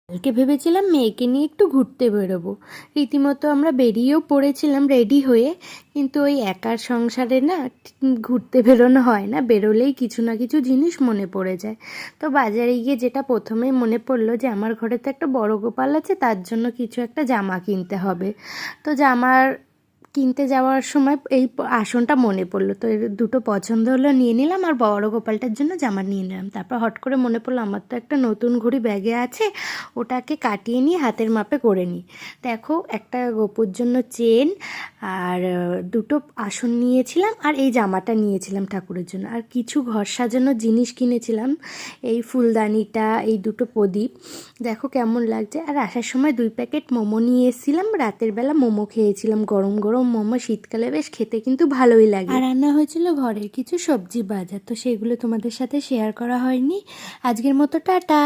কালকে ভেবেছিলাম মেয়েকে নিয়ে একটু ঘুরতে বেরোবো। রীতিমতো আমরা বেরিয়েও পড়েছিলাম রেডি হয়ে, কিন্তু ওই একার সংসারে না ঘুরতে বেরোনো হয় না, বেরোলেই কিছু না কিছু জিনিস মনে পড়ে যায়। তো বাজারে গিয়ে যেটা প্রথমেই মনে পড়লো যে আমার ঘরে তো একটা বড় গোপাল আছে, তার জন্য কিছু একটা জামা কিনতে হবে। তো জামার কিনতে যাওয়ার সময় এই আসনটা মনে পড়লো, তো এর দুটো পছন্দ হলো, নিয়ে নিলাম, আর বড় গোপালটার জন্য জামা নিয়ে নিলাম। তারপর হট করে মনে পড়লো আমার তো একটা নতুন ঘড়ি ব্যাগে আছে, ওটাকে কাটিয়ে নিয়ে হাতের মাপে করে নিই। দেখো, একটা গোপুর জন্য চেন আর দুটো আসন নিয়েছিলাম, আর এই জামাটা নিয়েছিলাম ঠাকুরের জন্য, আর কিছু ঘর সাজানোর জিনিস কিনেছিলাম, এই ফুলদানিটা, এই দুটো প্রদীপ। দেখো কেমন লাগছে। আর আসার সময় 2 প্যাকেট মোমো নিয়ে এসেছিলাম, রাতের বেলা মোমো খেয়েছিলাম, গরম গরম মোমো, শীতকালে বেশ খেতে কিন্তু ভালোই লাগে। আর রান্না হয়েছিল ঘরের কিছু সবজি বাজার, তো সেগুলো তোমাদের সাথে শেয়ার করা হয়নি। আজকের মতো টাটা।